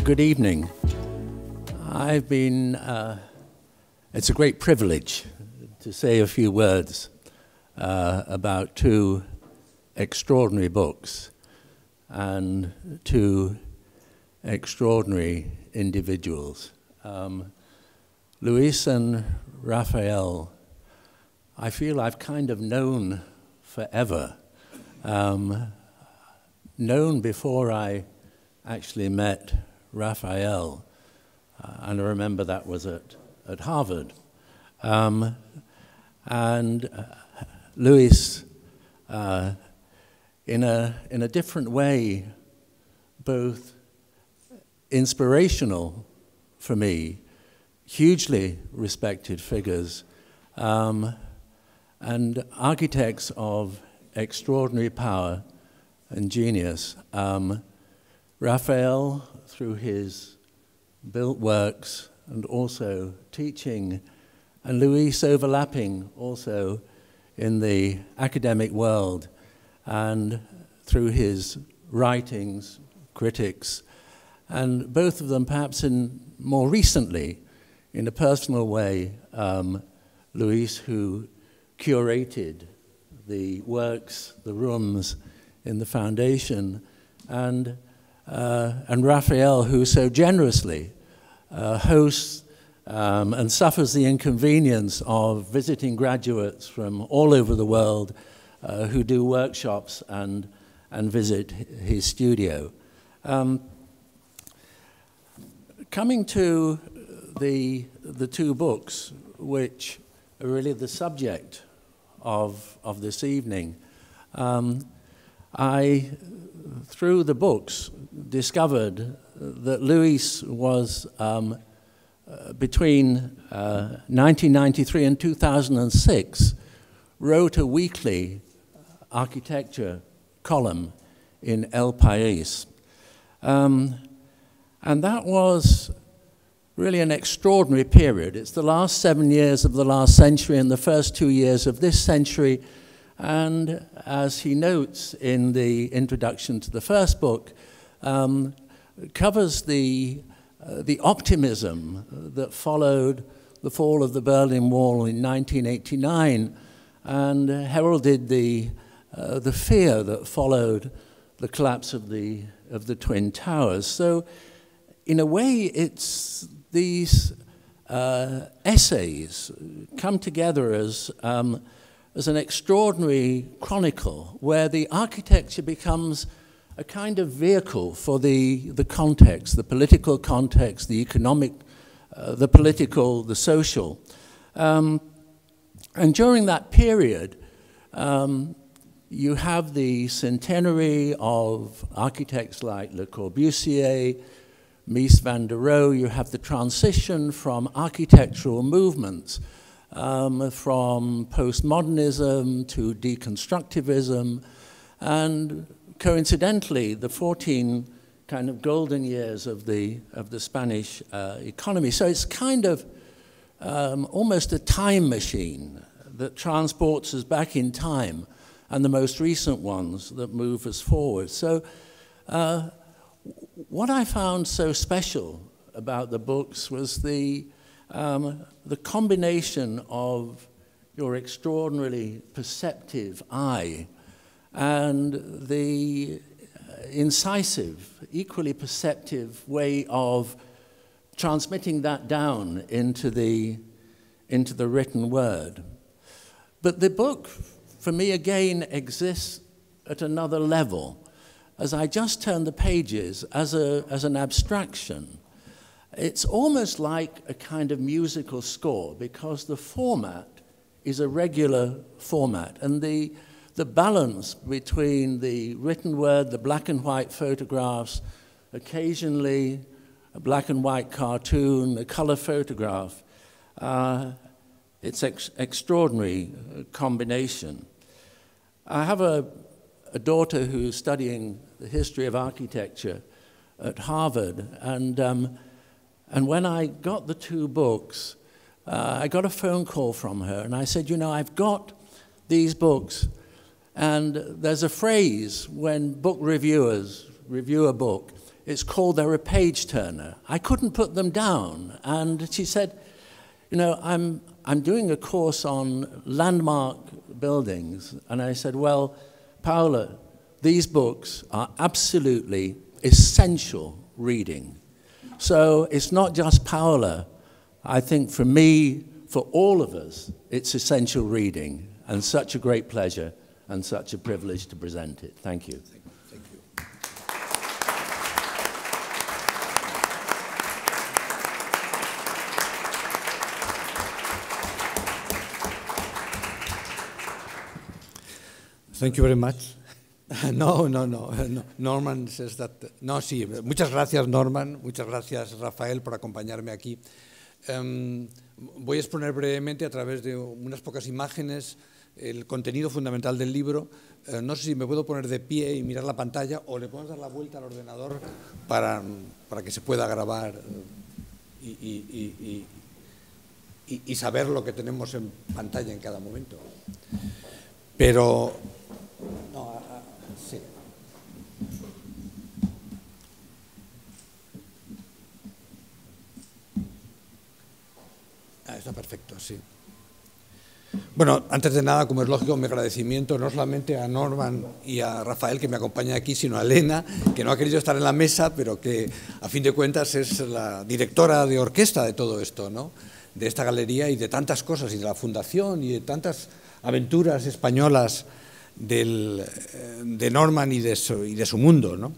Good evening. It's a great privilege to say a few words about two extraordinary books and two extraordinary individuals. Luis and Rafael, I feel I've kind of known forever, known before I actually met Rafael, and I remember that was at Harvard. Luis, in a different way, both inspirational for me, hugely respected figures, and architects of extraordinary power and genius. Rafael, through his built works and also teaching, and Luis overlapping also in the academic world and through his writings, critics, and both of them perhaps more recently, in a personal way, Luis, who curated the works, the rooms in the foundation, and Rafael, who so generously hosts and suffers the inconvenience of visiting graduates from all over the world who do workshops and visit his studio. Coming to the two books, which are really the subject of this evening, I, through the books, discovered that Luis was, between 1993 and 2006, wrote a weekly architecture column in El País. And that was really an extraordinary period. It's the last 7 years of the last century and the first 2 years of this century. And as he notes in the introduction to the first book, covers the optimism that followed the fall of the Berlin Wall in 1989 and heralded the fear that followed the collapse of the Twin Towers. So in a way, it's these essays come together as an extraordinary chronicle where the architecture becomes a kind of vehicle for the context, the political context, the economic, the political, the social. And during that period, you have the centenary of architects like Le Corbusier, Mies van der Rohe. You have the transition from architectural movements, from postmodernism to deconstructivism, and coincidentally, the 14 kind of golden years of the Spanish economy. So it's kind of almost a time machine that transports us back in time, and the most recent ones that move us forward. So what I found so special about the books was the combination of your extraordinarily perceptive eye and the incisive, equally perceptive way of transmitting that down into the written word. But the book, for me, again, exists at another level. As I just turn the pages, as an abstraction, it's almost like a kind of musical score because the format is a regular format, and the balance between the written word, the black and white photographs, occasionally a black and white cartoon, a color photograph, it's extraordinary combination. I have a daughter who's studying the history of architecture at Harvard, and when I got the two books, I got a phone call from her, and I said, you know, I've got these books, and there's a phrase when book reviewers review a book, It's called They're a Page Turner. I couldn't put them down. And she said, you know, I'm doing a course on landmark buildings. And I said, well, Paola, these books are absolutely essential reading. So it's not just Paola. I think for me, for all of us, it's essential reading, and such a great pleasure and such a privilege to present it. Thank you. Thank you. Thank you very much. No. Norman says that. No, sí. Muchas gracias, Norman. Muchas gracias, Rafael, por acompañarme aquí. Voy a exponer brevemente a través de unas pocas imágenes el contenido fundamental del libro. No sé si me puedo poner de pie y mirar la pantalla o le podemos dar la vuelta al ordenador para que se pueda grabar y saber lo que tenemos en pantalla en cada momento. Pero... no, sí. Está perfecto, sí. Bueno, antes de nada, como es lógico, mi agradecimiento no solamente a Norman y a Rafael, que me acompañan aquí, sino a Elena, que no ha querido estar en la mesa, pero que, a fin de cuentas, es la directora de orquesta de todo esto, ¿no? De esta galería y de tantas cosas, y de la fundación, y de tantas aventuras españolas de Norman y de su mundo, ¿no?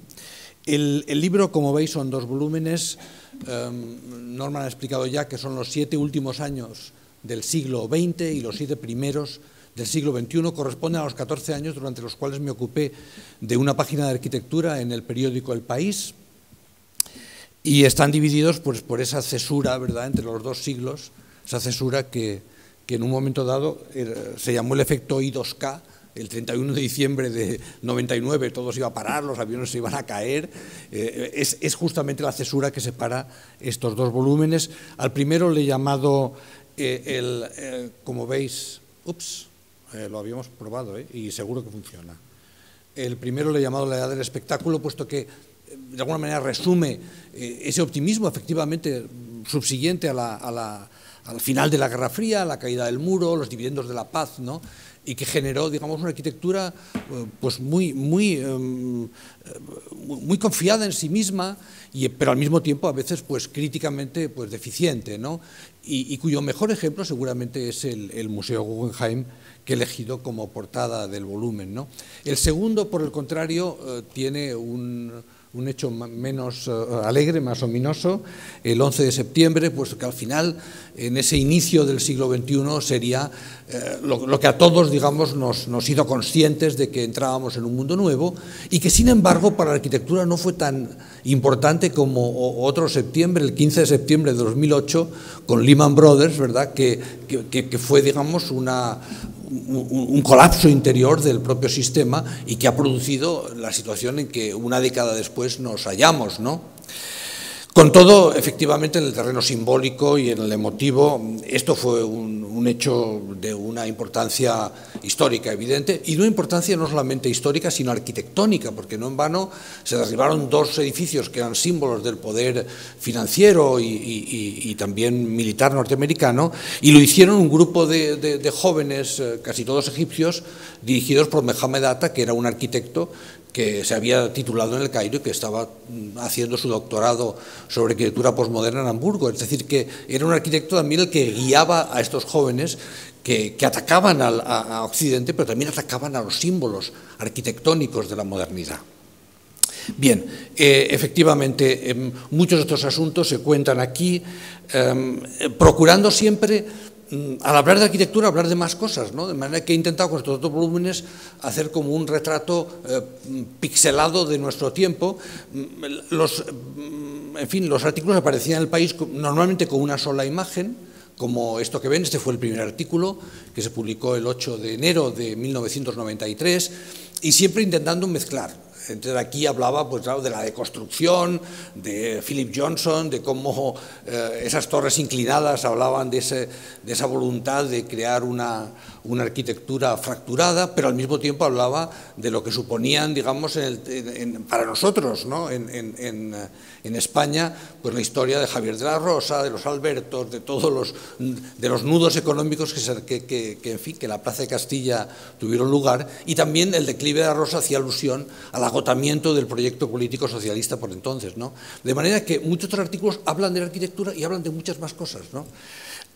El libro, como veis, son 2 volúmenes. Norman ha explicado ya que son los 7 últimos años del siglo XX y los 7 primeros del siglo XXI. Corresponden a los 14 años durante los cuales me ocupé de una página de arquitectura en el periódico El País, y están divididos pues, por esa cesura, ¿verdad?, entre los 2 siglos, esa cesura que en un momento dado se llamó el efecto I2K. El 31 de diciembre de 99 todo se iba a parar, los aviones se iban a caer. Es justamente la cesura que separa estos 2 volúmenes. Al primero le he llamado, como veis, lo habíamos probado y seguro que funciona. El primero le he llamado La Edad del Espectáculo, puesto que de alguna manera resume ese optimismo efectivamente subsiguiente al final de la Guerra Fría, la caída del muro, los dividendos de la paz, ¿no? Y que generó, digamos, una arquitectura pues muy confiada en sí misma, pero al mismo tiempo a veces pues críticamente pues deficiente, ¿no? Y cuyo mejor ejemplo seguramente es el Museo Guggenheim, que he elegido como portada del volumen, ¿no? El segundo, por el contrario, tiene un hecho menos alegre, más ominoso, el 11 de septiembre, pues que al final, en ese inicio del siglo XXI, sería lo que a todos, digamos, nos hizo conscientes de que entrábamos en un mundo nuevo, y que, sin embargo, para la arquitectura no fue tan importante como otro septiembre, el 15 de septiembre de 2008, con Lehman Brothers, ¿verdad?, que fue, digamos, un colapso interior del propio sistema, y que ha producido la situación en que una década después nos hallamos, ¿no? Con todo, efectivamente, en el terreno simbólico y en el emotivo, esto fue un hecho de una importancia histórica evidente, y de una importancia no solamente histórica, sino arquitectónica, porque no en vano se derribaron 2 edificios que eran símbolos del poder financiero y también militar norteamericano, y lo hicieron un grupo de jóvenes, casi todos egipcios, dirigidos por Mohamed Atta, que era un arquitecto que se había titulado en el Cairo y que estaba haciendo su doctorado sobre arquitectura posmoderna en Hamburgo. Es decir, que era un arquitecto también el que guiaba a estos jóvenes que atacaban a Occidente, pero también atacaban a los símbolos arquitectónicos de la modernidad. Bien, efectivamente, muchos de estos asuntos se cuentan aquí, procurando siempre, al hablar de arquitectura, hablar de más cosas, ¿no? De manera que he intentado con estos 2 volúmenes hacer como un retrato pixelado de nuestro tiempo. En fin, los artículos aparecían en El País normalmente con una sola imagen, como esto que ven. Este fue el primer artículo, que se publicó el 8 de enero de 1993, y siempre intentando mezclar Entonces aquí hablaba, pues claro, de la deconstrucción, de Philip Johnson, de cómo esas torres inclinadas hablaban de esa voluntad de crear una arquitectura fracturada, pero al mismo tiempo hablaba de lo que suponían, digamos, para nosotros, ¿no? En España, pues la historia de Javier de la Rosa, de los Albertos, de todos los nudos económicos que la Plaza de Castilla tuvieron lugar, y también el declive de la Rosa hacía alusión al agotamiento del proyecto político socialista por entonces, ¿no? De manera que muchos otros artículos hablan de la arquitectura y hablan de muchas más cosas, ¿no?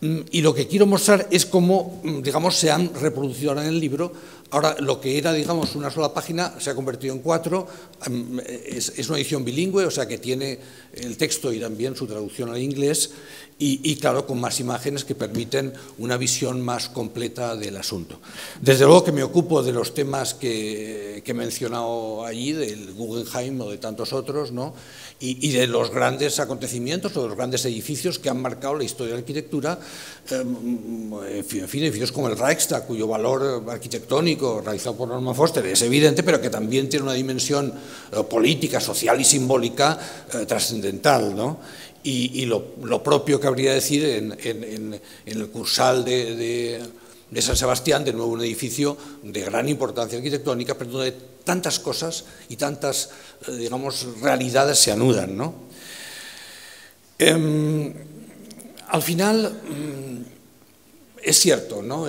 Y lo que quiero mostrar es cómo, digamos, se han reproducido ahora en el libro. Ahora, lo que era, digamos, una sola página se ha convertido en 4. Es una edición bilingüe, o sea que tiene el texto y también su traducción al inglés. Y claro, con más imágenes que permiten una visión más completa del asunto. Desde luego que me ocupo de los temas que he mencionado allí, del Guggenheim o de tantos otros, ¿no? Y de los grandes acontecimientos o de los grandes edificios que han marcado la historia de la arquitectura, en fin, edificios como el Reichstag, cuyo valor arquitectónico realizado por Norman Foster es evidente, pero que también tiene una dimensión política, social y simbólica trascendental, ¿no? Y lo propio que habría de decir en el Kursaal de San Sebastián, de nuevo un edificio de gran importancia arquitectónica, pero donde tantas cosas y tantas, digamos, realidades se anudan, ¿no? Al final, es cierto, ¿no?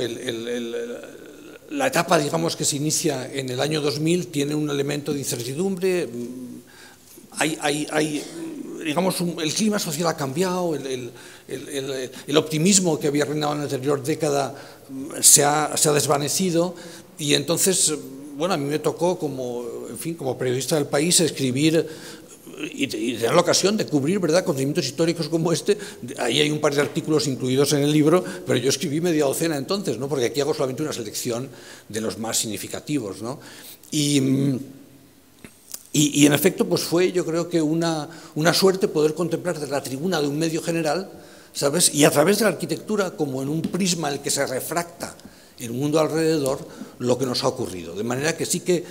La etapa, digamos, que se inicia en el año 2000 tiene un elemento de incertidumbre. Digamos, el clima social ha cambiado, el optimismo que había reinado en la anterior década se ha desvanecido, y entonces, bueno, a mí me tocó como periodista del País escribir y tener la ocasión de cubrir, ¿verdad?, acontecimientos históricos como este. Ahí hay un par de artículos incluidos en el libro, pero yo escribí media docena entonces, ¿no?, porque aquí hago solamente una selección de los más significativos, ¿no? Y en efecto, pues fue, yo creo que una suerte poder contemplar desde la tribuna de un medio general, ¿sabes?, y a través de la arquitectura, como en un prisma en el que se refracta el mundo alrededor, lo que nos ha ocurrido. De manera que sí que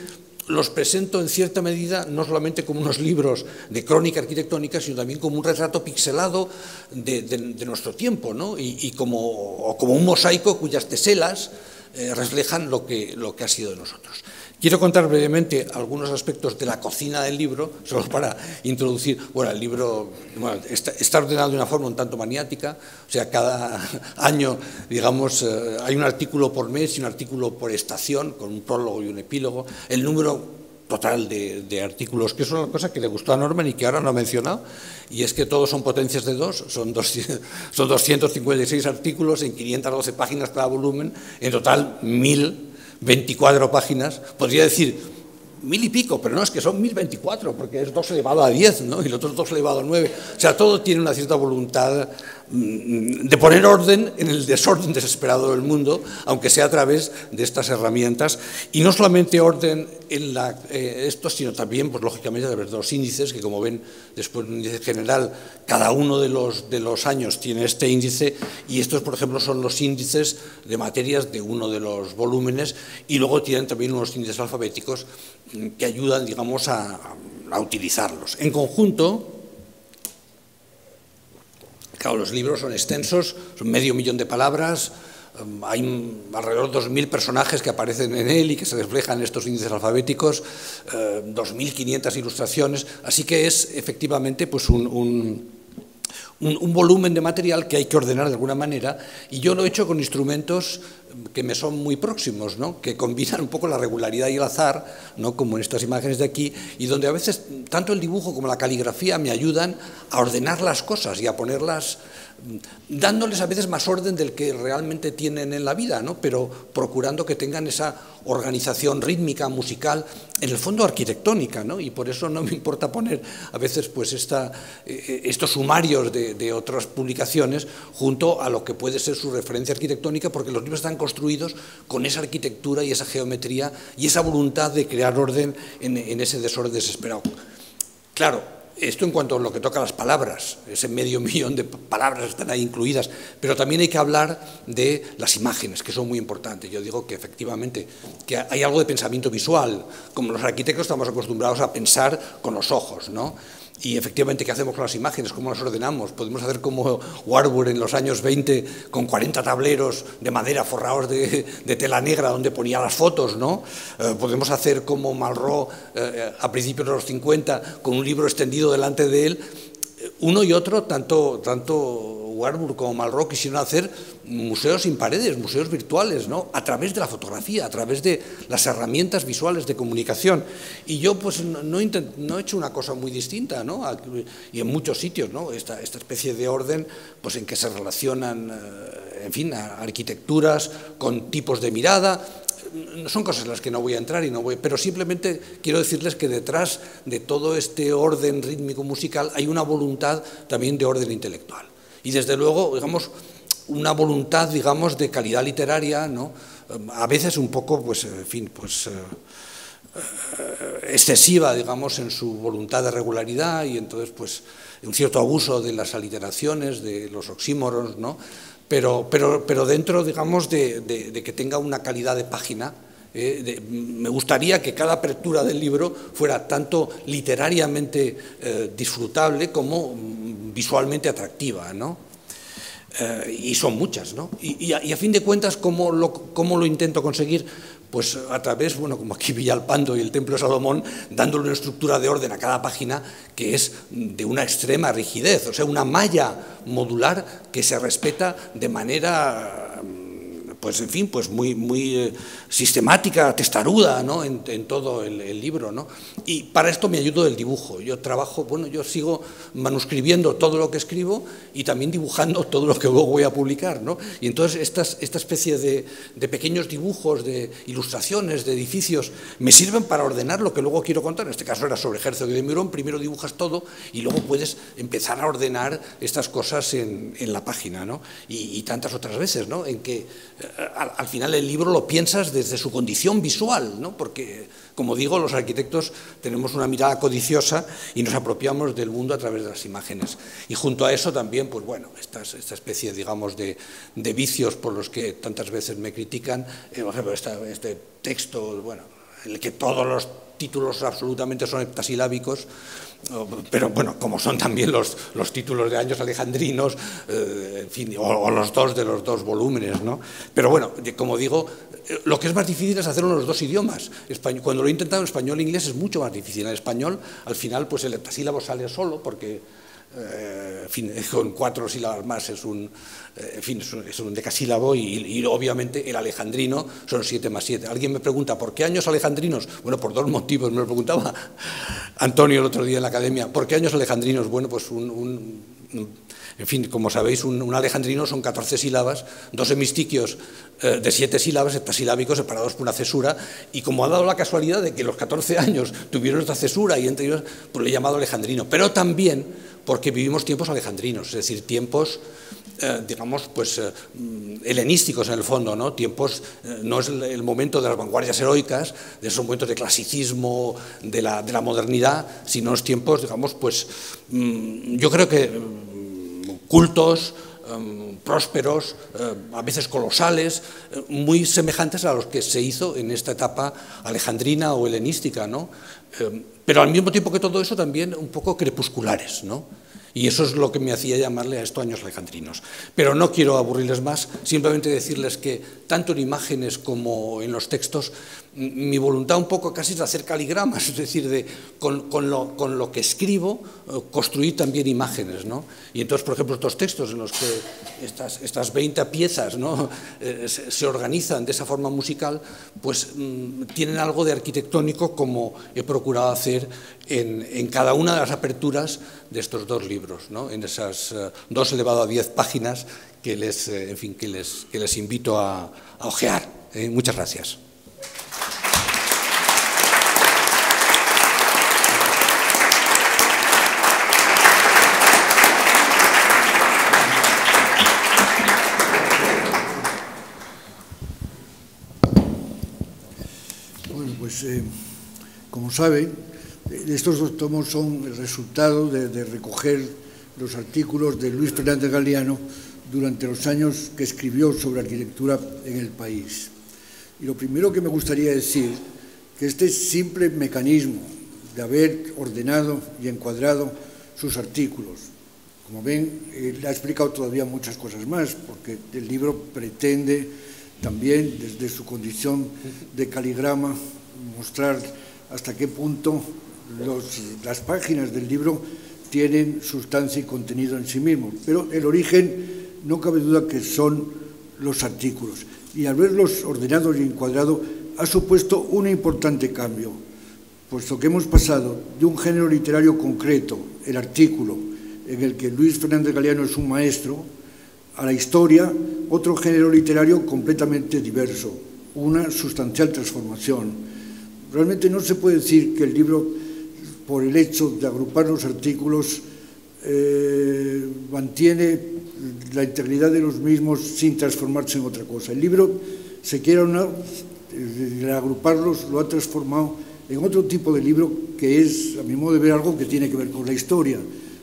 los presento en cierta medida no solamente como unos libros de crónica arquitectónica, sino también como un retrato pixelado de nuestro tiempo, ¿no? Y como un mosaico cuyas teselas reflejan lo que ha sido de nosotros. Quiero contar brevemente algunos aspectos de la cocina del libro, solo para introducir. Bueno, el libro está ordenado de una forma un tanto maniática, o sea, cada año, digamos, hay un artículo por mes y un artículo por estación, con un prólogo y un epílogo. El número total de artículos, que es una cosa que le gustó a Norman y que ahora no ha mencionado, y es que todos son potencias de 2, son 256 artículos en 512 páginas cada volumen, en total 1024 páginas. Podría decir 1000 y pico, pero no, es que son 1024, porque es 2 elevado a 10, ¿no?, y el otro es 2 elevado a 9. O sea, todo tiene una cierta voluntad de poner orden en el desorden desesperado del mundo, aunque sea a través de estas herramientas, y no solamente orden en esto, sino también, pues lógicamente, a través de los índices, que como ven, después de un índice general, cada uno de los años tiene este índice, y estos, por ejemplo, son los índices de materias de uno de los volúmenes, y luego tienen también unos índices alfabéticos que ayudan, digamos, a utilizarlos. En conjunto, claro, los libros son extensos, son 500.000 de palabras, hay alrededor de 2.000 personajes que aparecen en él y que se reflejan en estos índices alfabéticos, 2.500 ilustraciones, así que es efectivamente pues un volumen de material que hay que ordenar de alguna manera, y yo lo he hecho con instrumentos que me son muy próximos, ¿no?, que combinan un poco la regularidad y el azar, ¿no?, como en estas imágenes de aquí, y donde a veces tanto el dibujo como la caligrafía me ayudan a ordenar las cosas y a ponerlas, dándoles a veces más orden del que realmente tienen en la vida, ¿no?, pero procurando que tengan esa organización rítmica, musical, en el fondo arquitectónica, ¿no?, y por eso no me importa poner a veces pues estos sumarios de otras publicaciones junto a lo que puede ser su referencia arquitectónica, porque los libros están construidos con esa arquitectura y esa geometría y esa voluntad de crear orden en ese desorden desesperado. Claro, Esto en cuanto a lo que toca a las palabras, ese 500.000 de palabras están ahí incluidas, pero también hay que hablar de las imágenes, que son muy importantes. Yo digo que efectivamente que hay algo de pensamiento visual, como los arquitectos estamos acostumbrados a pensar con los ojos, ¿no? Y efectivamente, ¿qué hacemos con las imágenes? ¿Cómo las ordenamos? Podemos hacer como Warburg en los años 20, con 40 tableros de madera forrados de tela negra donde ponía las fotos, ¿no? Podemos hacer como Malraux a principios de los 50, con un libro extendido delante de él. Uno y otro, tanto Warburg como Malraux, quisieron hacer museos sin paredes, museos virtuales, ¿no? A través de la fotografía, a través de las herramientas visuales de comunicación. Y yo pues no he hecho una cosa muy distinta, ¿no? Y en muchos sitios, ¿no? Esta especie de orden pues en que se relacionan, en fin, arquitecturas con tipos de mirada. Son cosas en las que no voy a entrar pero simplemente quiero decirles que detrás de todo este orden rítmico musical hay una voluntad también de orden intelectual. Y desde luego, digamos, una voluntad, digamos, de calidad literaria, ¿no? A veces un poco, pues, en fin, pues excesiva, digamos, en su voluntad de regularidad y entonces, pues, un cierto abuso de las aliteraciones, de los oxímoros, ¿no? Pero dentro, digamos, de que tenga una calidad de página. Me gustaría que cada apertura del libro fuera tanto literariamente disfrutable como visualmente atractiva, ¿no? Y son muchas, ¿no? Y a fin de cuentas, ¿cómo lo intento conseguir? Pues a través, bueno, como aquí Villalpando y el Templo de Salomón, dándole una estructura de orden a cada página que es de una extrema rigidez, o sea, una malla modular que se respeta de manera, pues en fin, pues muy sistemática, testaruda, ¿no? en todo el libro, ¿no? Y para esto me ayudo del dibujo. Yo trabajo, bueno, yo sigo manuscribiendo todo lo que escribo y también dibujando todo lo que luego voy a publicar, ¿no? Y entonces esta especie de pequeños dibujos, de ilustraciones, de edificios, me sirven para ordenar lo que luego quiero contar. En este caso era sobre Herzog de Meuron, primero dibujas todo y luego puedes empezar a ordenar estas cosas en la página, ¿no? Y tantas otras veces, ¿no? En que al final el libro lo piensas desde su condición visual, ¿no? Porque, como digo, los arquitectos tenemos una mirada codiciosa y nos apropiamos del mundo a través de las imágenes. Y junto a eso también, pues bueno, esta especie, digamos, de vicios por los que tantas veces me critican, por ejemplo, este texto, bueno, en el que todos los títulos absolutamente son heptasilábicos, pero bueno, como son también los títulos de años alejandrinos, en fin, o los dos de los dos volúmenes, ¿no? Pero bueno, como digo, lo que es más difícil es hacerlo en los dos idiomas. Cuando lo he intentado en español e inglés es mucho más difícil. En español, al final, pues el heptasílabo sale solo porque, en fin, con 4 sílabas más es un decasílabo y obviamente el alejandrino son 7 más 7. Alguien me pregunta, ¿por qué años alejandrinos? Bueno, por 2 motivos, me lo preguntaba Antonio el otro día en la academia. ¿Por qué años alejandrinos? Bueno, pues en fin, como sabéis, un alejandrino son 14 sílabas, 2 hemistiquios de 7 sílabas, heptasilábicos separados por una cesura, y como ha dado la casualidad de que los 14 años tuvieron esta cesura y entre ellos, pues lo he llamado alejandrino, pero también porque vivimos tiempos alejandrinos, es decir, tiempos, digamos, pues helenísticos en el fondo, ¿no? Tiempos, no es el momento de las vanguardias heroicas, de esos momentos de clasicismo, de la modernidad, sino los tiempos, digamos, pues yo creo que cultos, prósperos, a veces colosales, muy semejantes a los que se hizo en esta etapa alejandrina o helenística, ¿no? Pero al mismo tiempo que todo eso también un poco crepusculares, ¿no? Y eso es lo que me hacía llamarle a esto años alejandrinos. Pero no quiero aburrirles más, simplemente decirles que tanto en imágenes como en los textos, mi voluntad un poco casi es de hacer caligramas, es decir, con lo que escribo, construir también imágenes, ¿no? Y entonces, por ejemplo, estos textos en los que estas 20 piezas, ¿no? se organizan de esa forma musical, pues tienen algo de arquitectónico, como he procurado hacer en cada una de las aperturas de estos 2 libros, ¿no? En esas 2 elevado a 10 páginas que les invito a hojear. Muchas gracias. Bueno, pues como saben, Estos dos tomos son el resultado de recoger los artículos de Luis Fernández Galiano durante los años que escribió sobre arquitectura en el país. Y lo primero que me gustaría decir, que este simple mecanismo de haber ordenado y encuadrado sus artículos, como ven, le ha explicado todavía muchas cosas más, porque el libro pretende también, desde su condición de caligrama, mostrar hasta qué punto las páginas del libro tienen sustancia y contenido en sí mismos. Pero el origen, no cabe duda que son los artículos. Y al verlos ordenados y encuadrados, ha supuesto un importante cambio, puesto que hemos pasado de un género literario concreto, el artículo, en el que Luis Fernández Galiano es un maestro, a la historia, otro género literario completamente diverso, una sustancial transformación. Realmente no se puede decir que el libro, por el hecho de agrupar los artículos, mantiene la integridad de los mismos sin transformarse en otra cosa. El libro, se quiera o no, al agruparlos, lo ha transformado en otro tipo de libro que es, a mi modo de ver, algo que tiene que ver con la historia.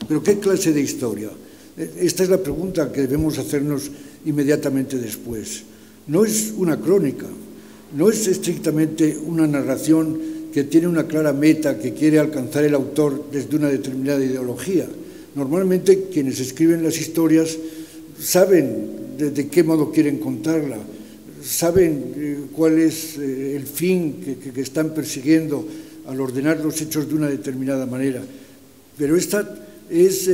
¿Pero qué clase de historia? Esta es la pregunta que debemos hacernos inmediatamente después. No es una crónica, no es estrictamente una narración que tiene una clara meta que quiere alcanzar el autor desde una determinada ideología. Normalmente quienes escriben las historias saben de qué modo quieren contarla, saben cuál es el fin que están persiguiendo al ordenar los hechos de una determinada manera. Pero esta es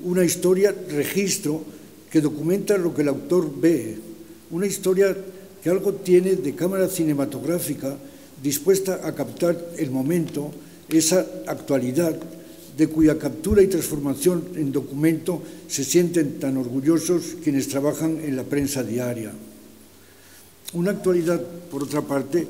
una historia registro que documenta lo que el autor ve, una historia que algo tiene de cámara cinematográfica dispuesta a captar el momento, esa actualidad de cuya captura y transformación en documento se sienten tan orgullosos quienes trabajan en la prensa diaria. Una actualidad, por otra parte,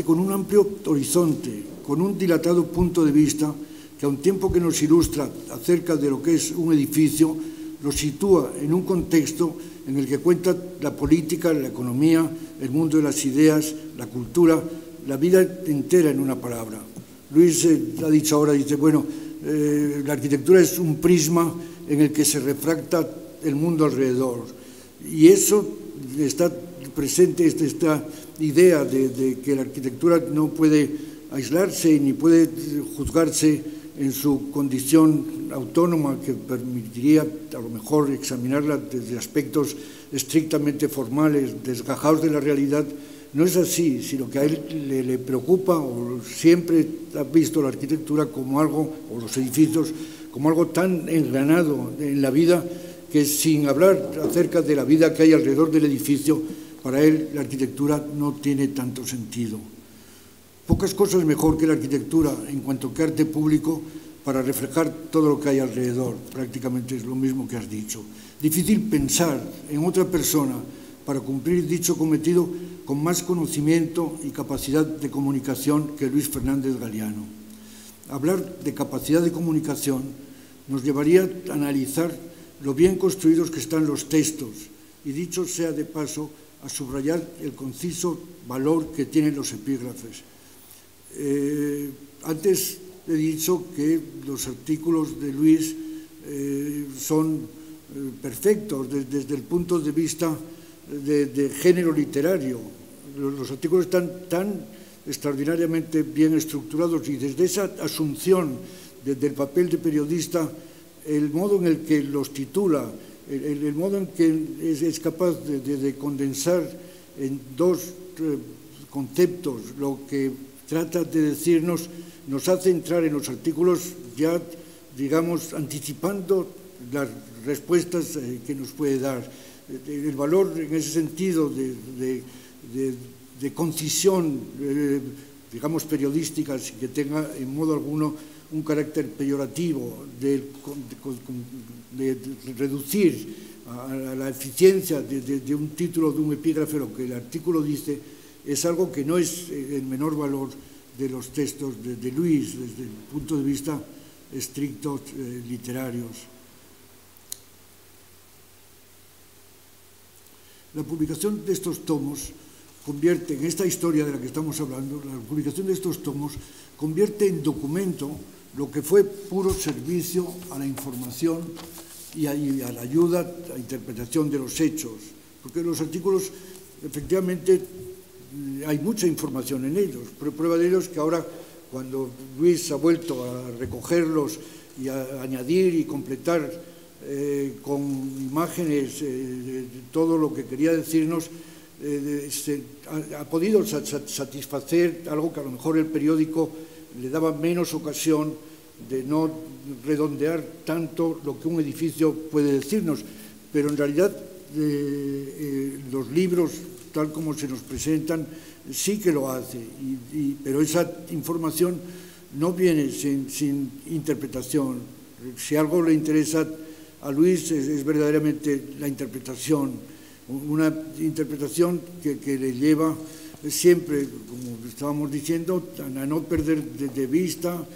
con un amplio horizonte, con un dilatado punto de vista que a un tiempo que nos ilustra acerca de lo que es un edificio, lo sitúa en un contexto en el que cuenta la política, la economía, el mundo de las ideas, la cultura, la vida entera en una palabra. Luis ha dicho ahora, dice, bueno, la arquitectura es un prisma en el que se refracta el mundo alrededor. Y eso está presente, esta idea de que la arquitectura no puede aislarse ni puede juzgarse en su condición autónoma, que permitiría a lo mejor examinarla desde aspectos estrictamente formales, desgajados de la realidad. No es así, sino que a él le preocupa, o siempre ha visto la arquitectura como algo, o los edificios, como algo tan engranado en la vida, que sin hablar acerca de la vida que hay alrededor del edificio, para él la arquitectura no tiene tanto sentido. Pocas cosas mejor que la arquitectura en cuanto que arte público para reflejar todo lo que hay alrededor. Prácticamente es lo mismo que has dicho. Difícil pensar en otra persona para cumplir dicho cometido con más conocimiento y capacidad de comunicación que Luis Fernández Galiano. Hablar de capacidad de comunicación nos llevaría a analizar lo bien construidos que están los textos y, dicho sea de paso, a subrayar el conciso valor que tienen los epígrafes. Antes he dicho que los artículos de Luis son perfectos desde el punto de vista de género literario. Los artículos están tan extraordinariamente bien estructurados y desde esa asunción del papel de periodista, el modo en el que los titula, el modo en que es capaz de condensar en dos conceptos lo que trata de decirnos, nos hace entrar en los artículos ya, digamos, anticipando las respuestas que nos puede dar. El valor en ese sentido de concisión, digamos, periodística, sin que tenga en modo alguno un carácter peyorativo, de reducir a la eficiencia de un título, de un epígrafe, lo que el artículo dice, es algo que no es el menor valor de los textos de Luis desde el punto de vista estrictos literarios. La publicación de estos tomos convierte en esta historia de la que estamos hablando, la publicación de estos tomos, convierte en documento lo que fue puro servicio a la información y a la ayuda, a la interpretación de los hechos, porque los artículos, efectivamente, hay mucha información en ellos, pero prueba de ello es que ahora, cuando Luis ha vuelto a recogerlos y a añadir y completar con imágenes todo lo que quería decirnos, ha podido satisfacer algo que a lo mejor el periódico le daba menos ocasión de no redondear tanto lo que un edificio puede decirnos, pero en realidad los libros, tal como se nos presentan, sí que lo hace, pero esa información no viene sin interpretación. Si algo le interesa a Luis es verdaderamente la interpretación, una interpretación que le lleva siempre, como estábamos diciendo, a no perder de vista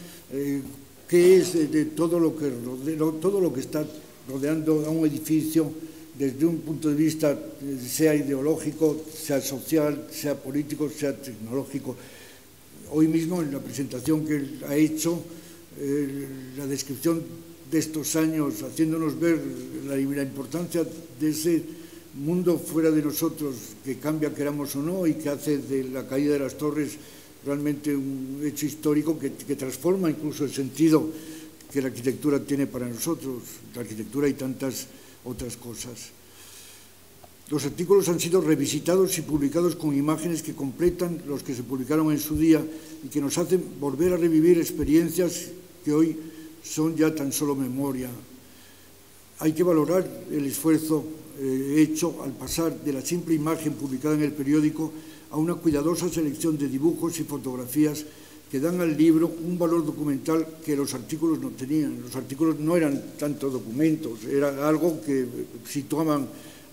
qué es de todo lo que está rodeando a un edificio desde un punto de vista, sea ideológico, sea social, sea político, sea tecnológico. Hoy mismo, en la presentación que él ha hecho, la descripción de estos años, haciéndonos ver la importancia de ese mundo fuera de nosotros que cambia, queramos o no, y que hace de la caída de las torres realmente un hecho histórico que transforma incluso el sentido que la arquitectura tiene para nosotros, la arquitectura y tantas otras cosas. Los artículos han sido revisitados y publicados con imágenes que completan los que se publicaron en su día y que nos hacen volver a revivir experiencias que hoy son ya tan solo memoria. Hay que valorar el esfuerzo hecho al pasar de la simple imagen publicada en el periódico a una cuidadosa selección de dibujos y fotografías que dan al libro un valor documental que los artículos no tenían. Los artículos no eran tanto documentos, era algo que situaban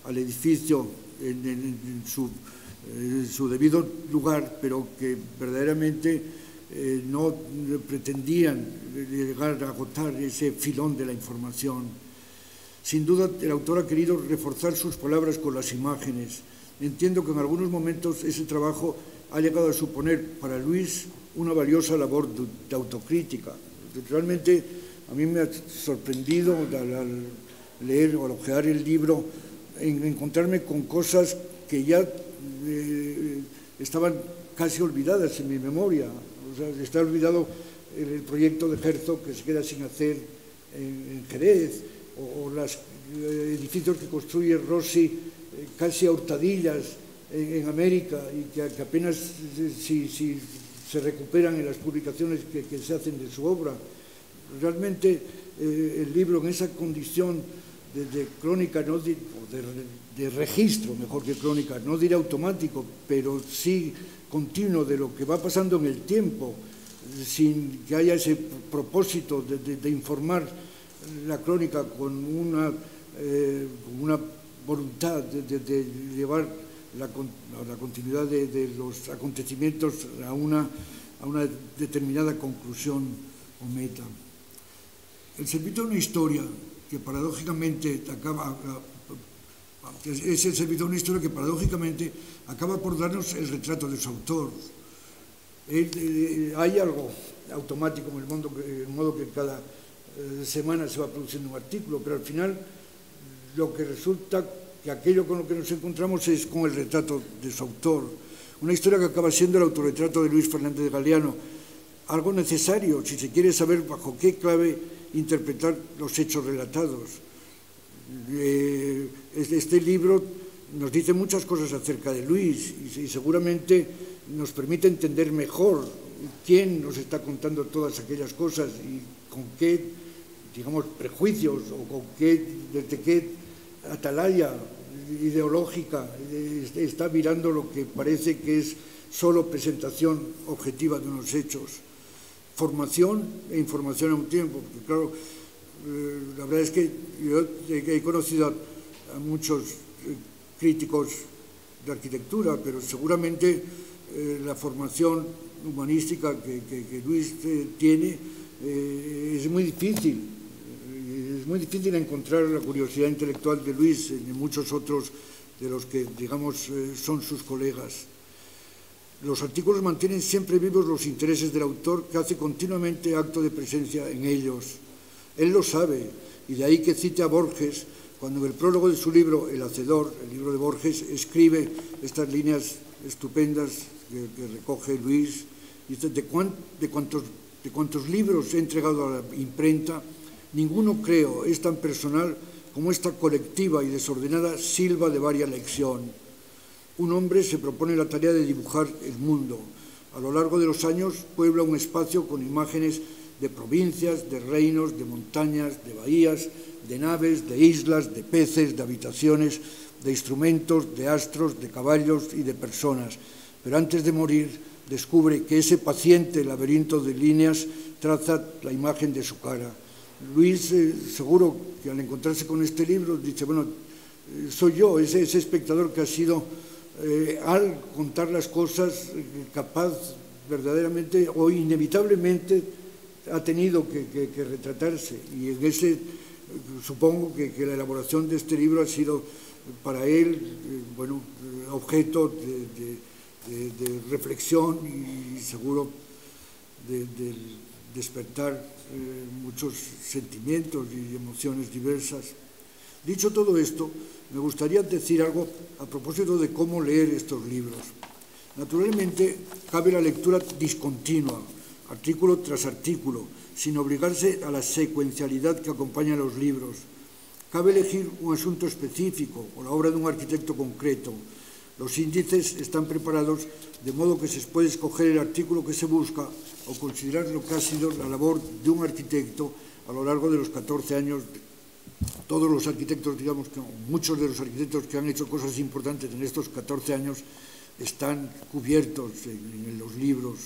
al edificio en su debido lugar, pero que verdaderamente no pretendían llegar a agotar ese filón de la información. Sin duda, el autor ha querido reforzar sus palabras con las imágenes. Entiendo que en algunos momentos ese trabajo ha llegado a suponer para Luis una valiosa labor de autocrítica. Realmente a mí me ha sorprendido al leer o al ojear el libro en encontrarme con cosas que ya estaban casi olvidadas en mi memoria. O sea, está olvidado el proyecto de Herzog que se queda sin hacer en Jerez, o los edificios que construye Rossi casi a hurtadillas en América y que apenas si se recuperan en las publicaciones que se hacen de su obra. Realmente el libro en esa condición de crónica, no de registro, mejor que crónica, no diré automático, pero sí continuo de lo que va pasando en el tiempo, sin que haya ese propósito de informar la crónica con una voluntad de llevar la continuidad de los acontecimientos a una determinada conclusión o meta. El servicio de una historia que paradójicamente acaba por darnos el retrato de su autor. Hay algo automático en el modo que cada semana se va produciendo un artículo, pero al final lo que resulta que aquello con lo que nos encontramos es con el retrato de su autor. Una historia que acaba siendo el autorretrato de Luis Fernández de Galiano, algo necesario si se quiere saber bajo qué clave interpretar los hechos relatados. Este libro nos dice muchas cosas acerca de Luis y seguramente nos permite entender mejor quién nos está contando todas aquellas cosas y con qué, digamos, prejuicios o desde qué atalaya ideológica está mirando lo que parece que es solo presentación objetiva de unos hechos. Formación e información a un tiempo, porque claro, la verdad es que yo he conocido a muchos críticos de arquitectura, pero seguramente la formación humanística que Luis tiene es muy difícil. Es muy difícil encontrar la curiosidad intelectual de Luis en muchos otros de los que, digamos, son sus colegas. Los artículos mantienen siempre vivos los intereses del autor, que hace continuamente acto de presencia en ellos. Él lo sabe, y de ahí que cite a Borges, cuando en el prólogo de su libro El Hacedor, el libro de Borges, escribe estas líneas estupendas que recoge Luis. Dice: de cuantos libros he entregado a la imprenta, ninguno, creo, es tan personal como esta colectiva y desordenada silva de varia lección. Un hombre se propone la tarea de dibujar el mundo. A lo largo de los años puebla un espacio con imágenes de provincias, de reinos, de montañas, de bahías, de naves, de islas, de peces, de habitaciones, de instrumentos, de astros, de caballos y de personas. Pero antes de morir descubre que ese paciente laberinto de líneas traza la imagen de su cara. Luis, seguro que al encontrarse con este libro, dice: bueno, soy yo, ese espectador que ha sido, al contar las cosas, capaz verdaderamente o inevitablemente ha tenido que retratarse. Y en ese, supongo que la elaboración de este libro ha sido para él, bueno, objeto de reflexión y seguro de despertar muchos sentimientos y emociones diversas. Dicho todo esto, me gustaría decir algo a propósito de cómo leer estos libros. Naturalmente, cabe la lectura discontinua, artículo tras artículo, sin obligarse a la secuencialidad que acompaña a los libros. Cabe elegir un asunto específico o la obra de un arquitecto concreto. Los índices están preparados de modo que se puede escoger el artículo que se busca o considerar lo que ha sido la labor de un arquitecto a lo largo de los 14 años. Todos los arquitectos, digamos que muchos de los arquitectos que han hecho cosas importantes en estos 14 años están cubiertos en los libros.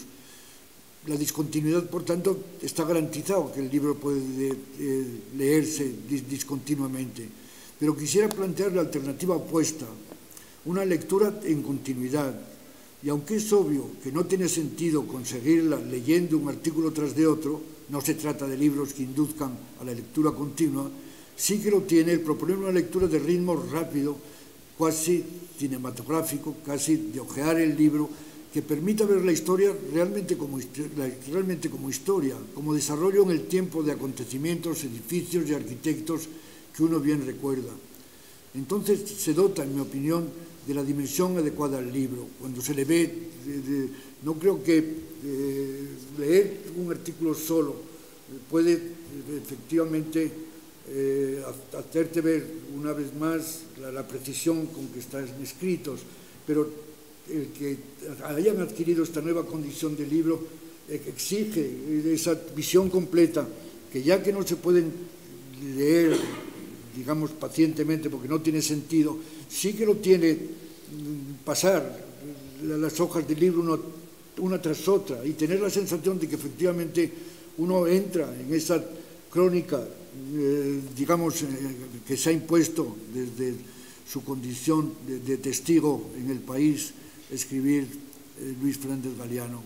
La discontinuidad, por tanto, está garantizado que el libro puede leerse discontinuamente. Pero quisiera plantear la alternativa opuesta, una lectura en continuidad. Y aunque es obvio que no tiene sentido conseguirla leyendo un artículo tras de otro, no se trata de libros que induzcan a la lectura continua, sí que lo tiene el proponer una lectura de ritmo rápido, casi cinematográfico, casi de ojear el libro, que permita ver la historia realmente como historia, como desarrollo en el tiempo de acontecimientos, edificios y arquitectos que uno bien recuerda. Entonces se dota, en mi opinión, de la dimensión adecuada al libro. Cuando se le ve, no creo que leer un artículo solo puede efectivamente hacerte ver una vez más la precisión con que están escritos, pero el que hayan adquirido esta nueva condición de libro exige esa visión completa, que ya que no se pueden leer, digamos, pacientemente porque no tiene sentido, sí que lo tiene pasar las hojas del libro una tras otra y tener la sensación de que efectivamente uno entra en esa crónica, digamos, que se ha impuesto desde su condición de testigo en el país, escribir Luis Fernández Galiano.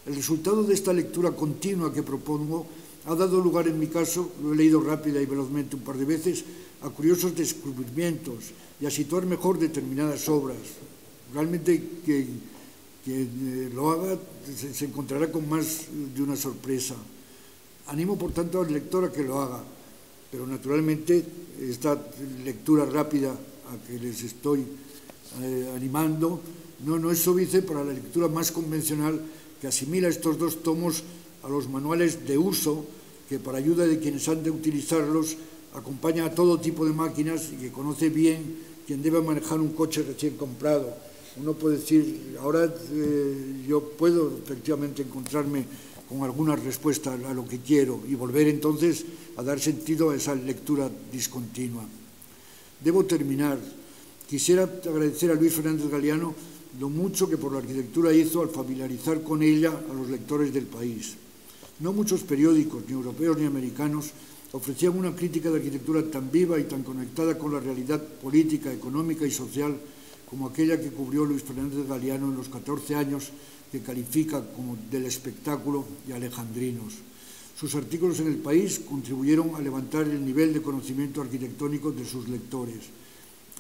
El resultado de esta lectura continua que propongo ha dado lugar, en mi caso, lo he leído rápida y velozmente un par de veces, a curiosos descubrimientos y a situar mejor determinadas obras. Realmente quien lo haga se encontrará con más de una sorpresa. Animo, por tanto, al lector a que lo haga, pero naturalmente esta lectura rápida a que les estoy animando no es óbice para la lectura más convencional, que asimila estos dos tomos a los manuales de uso que, para ayuda de quienes han de utilizarlos, acompaña a todo tipo de máquinas y que conoce bien quien debe manejar un coche recién comprado. Uno puede decir, ahora yo puedo efectivamente encontrarme con alguna respuesta a lo que quiero y volver entonces a dar sentido a esa lectura discontinua. Debo terminar. Quisiera agradecer a Luis Fernández Galiano lo mucho que por la arquitectura hizo al familiarizar con ella a los lectores del país. No muchos periódicos, ni europeos ni americanos, ofrecían una crítica de arquitectura tan viva y tan conectada con la realidad política, económica y social como aquella que cubrió Luis Fernández Galiano en los 14 años que califica como del espectáculo y alejandrinos. Sus artículos en El País contribuyeron a levantar el nivel de conocimiento arquitectónico de sus lectores.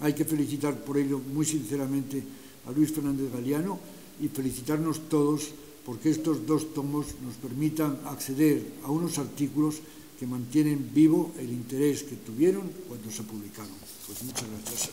Hay que felicitar por ello muy sinceramente a Luis Fernández Galiano y felicitarnos todos porque estos 2 tomos nos permitan acceder a unos artículos que mantienen vivo el interés que tuvieron cuando se publicaron. Pues muchas gracias.